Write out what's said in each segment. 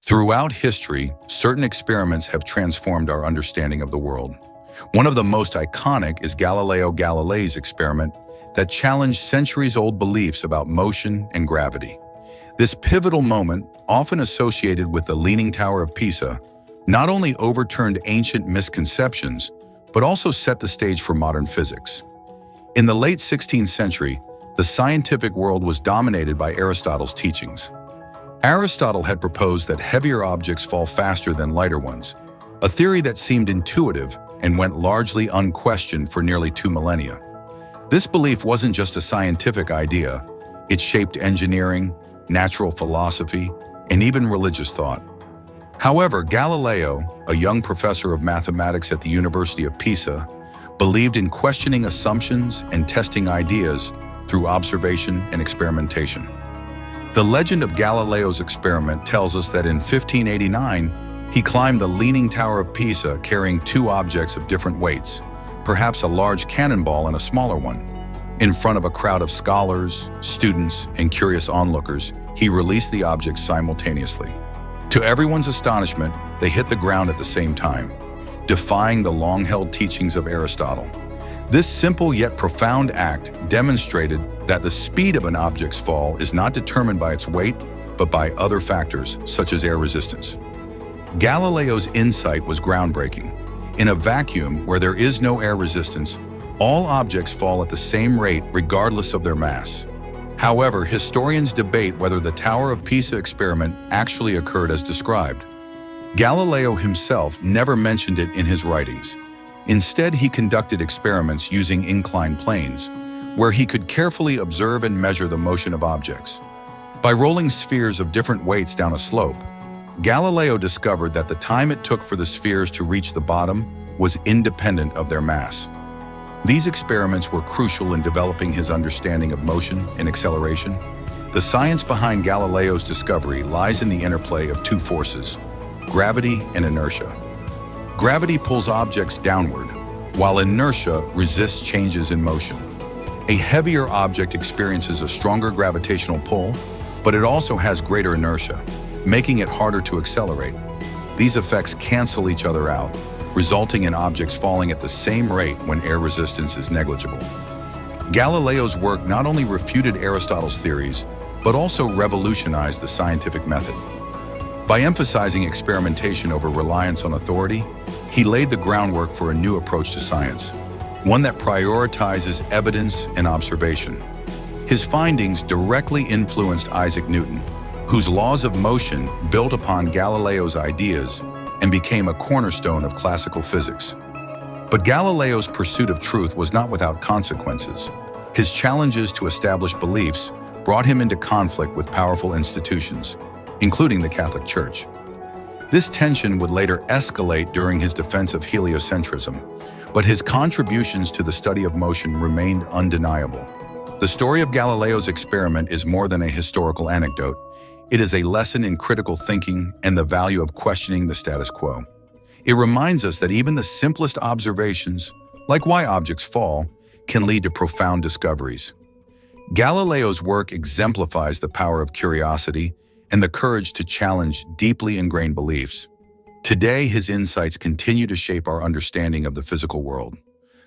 Throughout history, certain experiments have transformed our understanding of the world. One of the most iconic is Galileo Galilei's experiment that challenged centuries-old beliefs about motion and gravity. This pivotal moment, often associated with the Leaning Tower of Pisa, not only overturned ancient misconceptions, but also set the stage for modern physics. In the late 16th century, the scientific world was dominated by Aristotle's teachings. Aristotle had proposed that heavier objects fall faster than lighter ones, a theory that seemed intuitive and went largely unquestioned for nearly 2 millennia. This belief wasn't just a scientific idea, it shaped engineering, natural philosophy, and even religious thought. However, Galileo, a young professor of mathematics at the University of Pisa, believed in questioning assumptions and testing ideas through observation and experimentation. The legend of Galileo's experiment tells us that in 1589, he climbed the Leaning Tower of Pisa carrying 2 objects of different weights, perhaps a large cannonball and a smaller one. In front of a crowd of scholars, students, and curious onlookers, he released the objects simultaneously. To everyone's astonishment, they hit the ground at the same time, defying the long-held teachings of Aristotle. This simple yet profound act demonstrated that the speed of an object's fall is not determined by its weight, but by other factors, such as air resistance. Galileo's insight was groundbreaking. In a vacuum where there is no air resistance, all objects fall at the same rate regardless of their mass. However, historians debate whether the Tower of Pisa experiment actually occurred as described. Galileo himself never mentioned it in his writings. Instead, he conducted experiments using inclined planes, where he could carefully observe and measure the motion of objects. By rolling spheres of different weights down a slope, Galileo discovered that the time it took for the spheres to reach the bottom was independent of their mass. These experiments were crucial in developing his understanding of motion and acceleration. The science behind Galileo's discovery lies in the interplay of 2 forces, gravity and inertia. Gravity pulls objects downward, while inertia resists changes in motion. A heavier object experiences a stronger gravitational pull, but it also has greater inertia, making it harder to accelerate. These effects cancel each other out, resulting in objects falling at the same rate when air resistance is negligible. Galileo's work not only refuted Aristotle's theories, but also revolutionized the scientific method. By emphasizing experimentation over reliance on authority, he laid the groundwork for a new approach to science, one that prioritizes evidence and observation. His findings directly influenced Isaac Newton, whose laws of motion built upon Galileo's ideas and became a cornerstone of classical physics. But Galileo's pursuit of truth was not without consequences. His challenges to establish beliefs brought him into conflict with powerful institutions, including the Catholic Church. This tension would later escalate during his defense of heliocentrism, but his contributions to the study of motion remained undeniable. The story of Galileo's experiment is more than a historical anecdote. It is a lesson in critical thinking and the value of questioning the status quo. It reminds us that even the simplest observations, like why objects fall, can lead to profound discoveries. Galileo's work exemplifies the power of curiosity and the courage to challenge deeply ingrained beliefs. Today, his insights continue to shape our understanding of the physical world.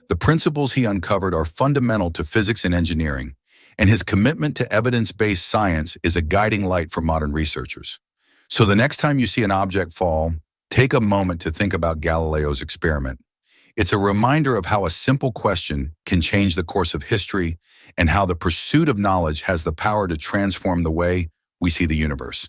The principles he uncovered are fundamental to physics and engineering, and his commitment to evidence-based science is a guiding light for modern researchers. So the next time you see an object fall, take a moment to think about Galileo's experiment. It's a reminder of how a simple question can change the course of history and how the pursuit of knowledge has the power to transform the way we see the universe.